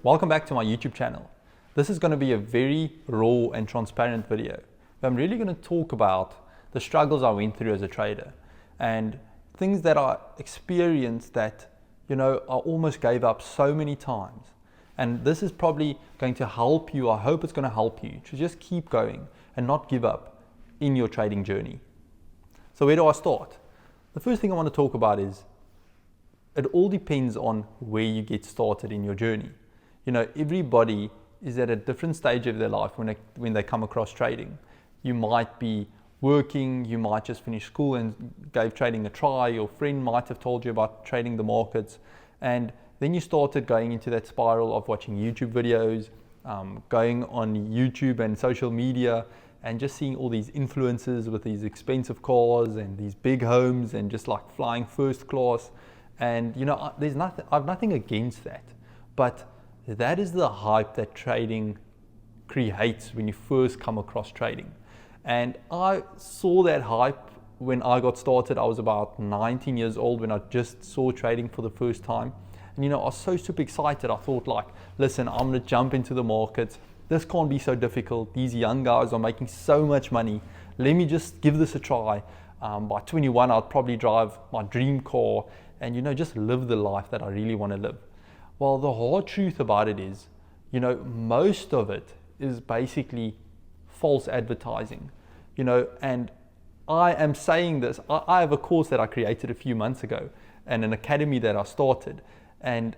Welcome back to my YouTube channel. This is going to be a very raw and transparent video. I'm really going to talk about the struggles I went through as a trader and things that I experienced that, I almost gave up so many times. And this is probably going to help you. I hope it's going to help you to just keep going and not give up in your trading journey. So where do I start? The first thing I want to talk about is it all depends on where you get started in your journey. Everybody is at a different stage of their life when they come across trading. You might be working, you might just finish school and gave trading a try. Your friend might have told you about trading the markets, and then you started going into that spiral of watching YouTube videos, going on YouTube and social media, and just seeing all these influencers with these expensive cars and these big homes and just like flying first class. And I've nothing against that, but that is the hype that trading creates when you first come across trading. And I saw that hype when I got started. I was about 19 years old when I just saw trading for the first time. And I was so super excited. I thought listen, I'm gonna jump into the markets. This can't be so difficult. These young guys are making so much money. Let me just give this a try. By 21, I'd probably drive my dream car and just live the life that I really want to live. Well, the hard truth about it is, most of it is basically false advertising, and I am saying this. I have a course that I created a few months ago and an academy that I started. And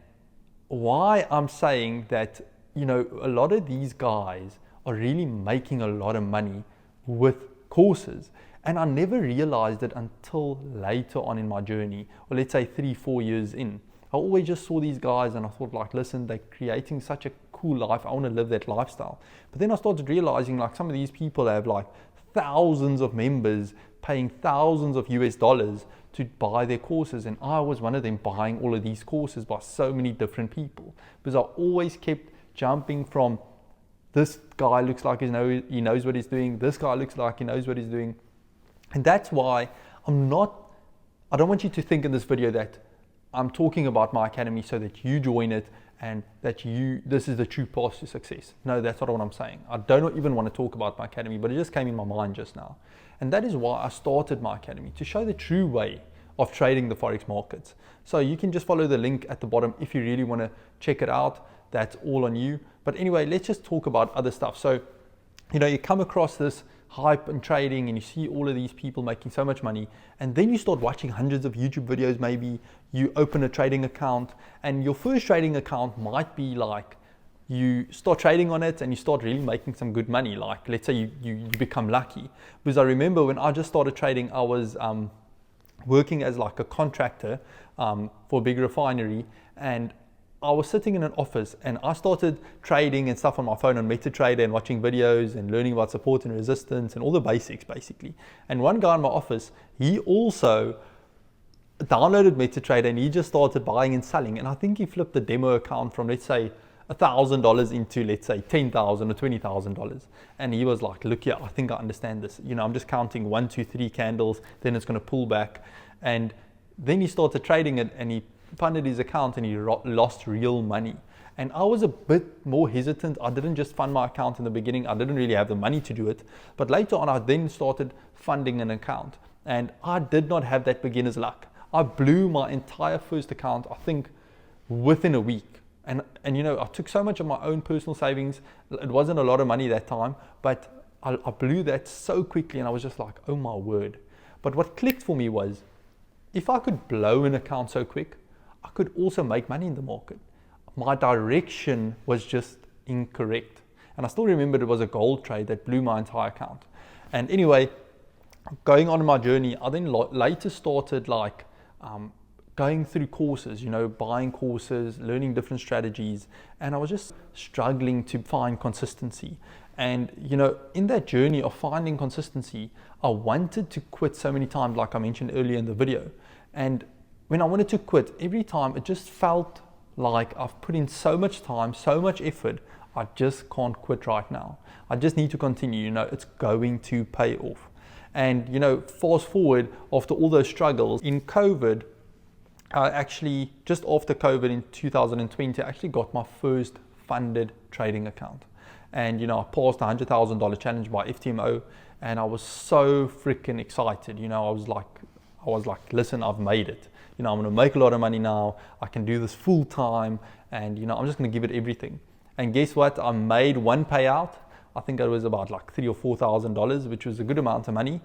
why I'm saying that, a lot of these guys are really making a lot of money with courses. And I never realized it until later on in my journey, or let's say 3-4 years in. I always just saw these guys and I thought listen, they're creating such a cool life. I want to live that lifestyle. But then I started realizing some of these people have thousands of members paying thousands of US dollars to buy their courses. And I was one of them buying all of these courses by so many different people, because I always kept jumping from this guy looks like he knows what he's doing. This guy looks like he knows what he's doing. And that's why I don't want you to think in this video that I'm talking about my academy so that you join it and that this is the true path to success. No, that's not what I'm saying. I don't even want to talk about my academy, but it just came in my mind just now. And that is why I started my academy, to show the true way of trading the Forex markets. So you can just follow the link at the bottom if you really want to check it out. That's all on you. But anyway, let's just talk about other stuff. So, you come across this hype and trading and you see all of these people making so much money, and then you start watching hundreds of YouTube videos. Maybe you open a trading account, and your first trading account might be you start trading on it and you start really making some good money. Let's say you become lucky. Because I remember when I just started trading, I was working as a contractor for a big refinery, and I was sitting in an office and I started trading and stuff on my phone on MetaTrader and watching videos and learning about support and resistance and all the basics basically. And one guy in my office, he also downloaded MetaTrader and he just started buying and selling. And I think he flipped the demo account from, let's say, $1,000 into, let's say, $10,000 or $20,000. And he was like, look here, I think I understand this. I'm just counting 1, 2, 3 candles, then it's going to pull back. And then he started trading it and he funded his account and he lost real money. And I was a bit more hesitant. I didn't just fund my account in the beginning. I didn't really have the money to do it. But later on, I then started funding an account. And I did not have that beginner's luck. I blew my entire first account, I think, within a week. And I took so much of my own personal savings. It wasn't a lot of money that time, but I blew that so quickly. And I was just like, oh my word. But what clicked for me was, if I could blow an account so quick, I could also make money in the market. My direction was just incorrect. And I still remember it was a gold trade that blew my entire account. And anyway, going on in my journey, I then later started going through courses, buying courses, learning different strategies. And I was just struggling to find consistency. And, in that journey of finding consistency, I wanted to quit so many times, like I mentioned earlier in the video. And when I wanted to quit, every time it just felt like I've put in so much time, so much effort, I just can't quit right now. I just need to continue, it's going to pay off. And, fast forward after all those struggles in COVID, I actually, just after COVID in 2020, I actually got my first funded trading account. And, you know, I passed the $100,000 challenge by FTMO, and I was so freaking excited. You know, I was like, listen, I've made it. You know, I'm going to make a lot of money now. I can do this full time, and, you know, I'm just going to give it everything. And guess what? I made one payout. I think it was about like $3,000 or $4,000, which was a good amount of money,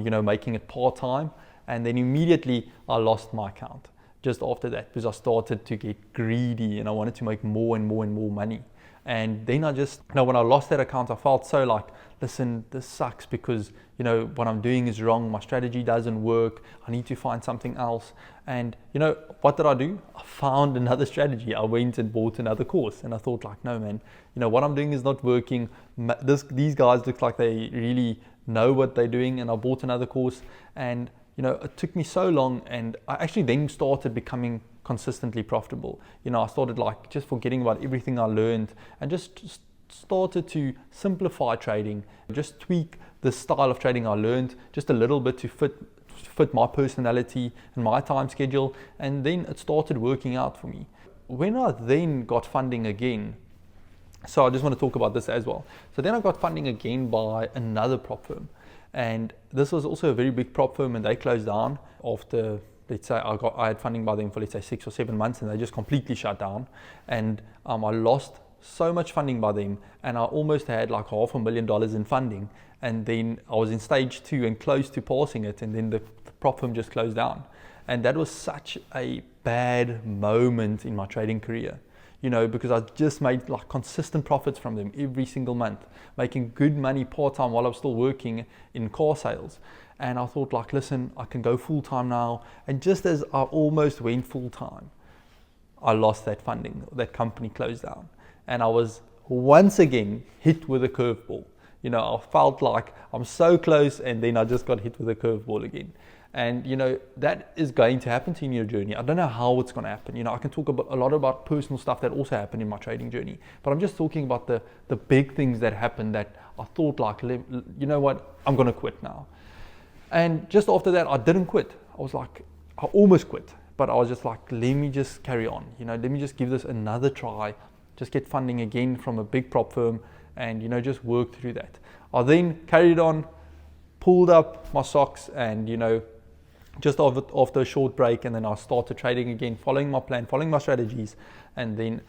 you know, making it part-time. And then immediately I lost my account just after that, because I started to get greedy and I wanted to make more and more and more money. And then I just, you know, when I lost that account, I felt so like, listen, this sucks because, you know, what I'm doing is wrong. My strategy doesn't work. I need to find something else. And, you know, what did I do? I found another strategy. I went and bought another course, and I thought like, no, man, you know, what I'm doing is not working. These guys look like they really know what they're doing. And I bought another course, and, you know, it took me so long, and I actually then started becoming consistently profitable. You know, I started like just forgetting about everything I learned and just started to simplify trading, just tweak the style of trading I learned just a little bit to fit my personality and my time schedule, and then it started working out for me. When I then got funding again, so I just want to talk about this as well. So then I got funding again by another prop firm, and this was also a very big prop firm, and they closed down after, let's say I had funding by them for, let's say, 6 or 7 months, and they just completely shut down. And I lost so much funding by them, and I almost had like $500,000 in funding. And then I was in stage 2 and close to passing it, and then the prop firm just closed down. And that was such a bad moment in my trading career, you know, because I just made like consistent profits from them every single month, making good money part-time while I was still working in car sales. And I thought like, listen, I can go full-time now. And just as I almost went full-time, I lost that funding. That company closed down. And I was once again hit with a curveball. You know, I felt like I'm so close, and then I just got hit with a curveball again. And, you know, that is going to happen to you in your journey. I don't know how it's going to happen. You know, I can talk a lot about personal stuff that also happened in my trading journey, but I'm just talking about the big things that happened that I thought like, you know what, I'm going to quit now. And just after that, I didn't quit. I was like, I almost quit, but I was just like, let me just carry on. You know, let me just give this another try, just get funding again from a big prop firm, and, you know, just work through that. I then carried on, pulled up my socks, and, you know, just after a short break, and then I started trading again, following my plan, following my strategies, and then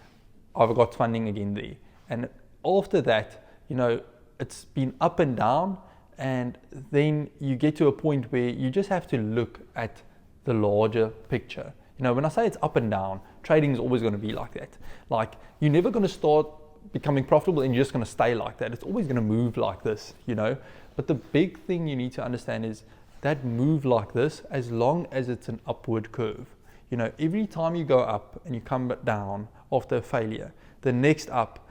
I've got funding again there. And after that, you know, it's been up and down, and then you get to a point where you just have to look at the larger picture. You know, when I say it's up and down, trading is always going to be like that. Like, you're never going to start becoming profitable and you're just going to stay like that. It's always going to move like this, you know. But the big thing you need to understand is that move like this, as long as it's an upward curve. You know, every time you go up and you come down after a failure, the next up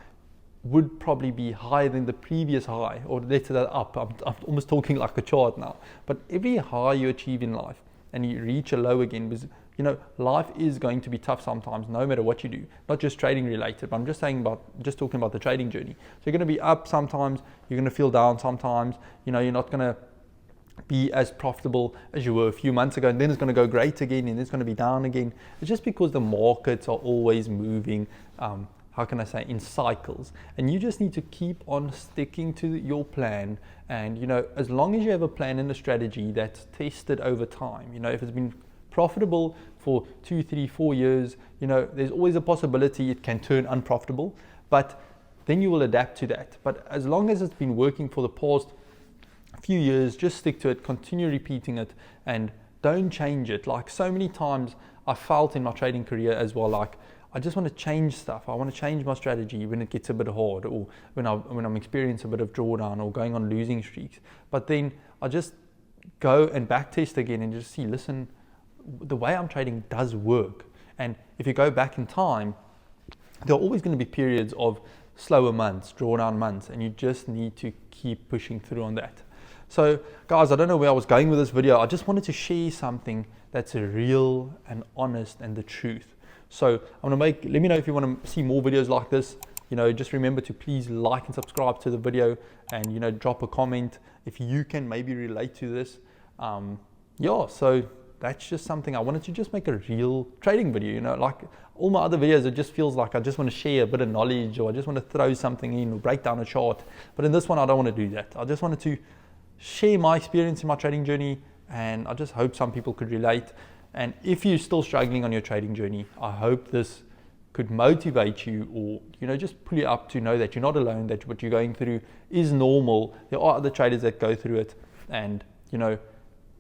would probably be higher than the previous high, or let's say that up. I'm almost talking like a chart now. But every high you achieve in life and you reach a low again, because, you know, life is going to be tough sometimes, no matter what you do. Not just trading related, but I'm just talking about the trading journey. So you're going to be up sometimes, you're going to feel down sometimes. You know, you're not going to be as profitable as you were a few months ago, and then it's going to go great again, and it's going to be down again. It's just because the markets are always moving, how can I say, in cycles, and you just need to keep on sticking to your plan. And, you know, as long as you have a plan and a strategy that's tested over time, you know, if it's been profitable for 2, 3, 4 years, you know, there's always a possibility it can turn unprofitable, but then you will adapt to that. But as long as it's been working for the past few years, just stick to it, continue repeating it, and don't change it. Like, so many times I felt in my trading career as well, like, I just want to change stuff. I want to change my strategy when it gets a bit hard, or when I'm experiencing a bit of drawdown or going on losing streaks. But then I just go and back test again and just see, listen, the way I'm trading does work. And if you go back in time, there are always going to be periods of slower months, drawdown months, and you just need to keep pushing through on that. So guys, I don't know where I was going with this video. I just wanted to share something that's real and honest and the truth. So let me know if you want to see more videos like this. You know, just remember to please like and subscribe to the video, and, you know, drop a comment if you can maybe relate to this. Yeah, so that's just something I wanted to just make a real trading video. You know, like all my other videos, it just feels like I just want to share a bit of knowledge, or I just want to throw something in or break down a chart. But in this one, I don't want to do that. I just wanted to share my experience in my trading journey, and I just hope some people could relate. And if you're still struggling on your trading journey, I hope this could motivate you, or, you know, just pull you up to know that you're not alone, that what you're going through is normal. There are other traders that go through it, and, you know,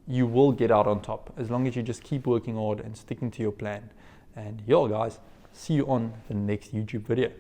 you will get out on top as long as you just keep working hard and sticking to your plan. And yeah, guys, see you on the next YouTube video.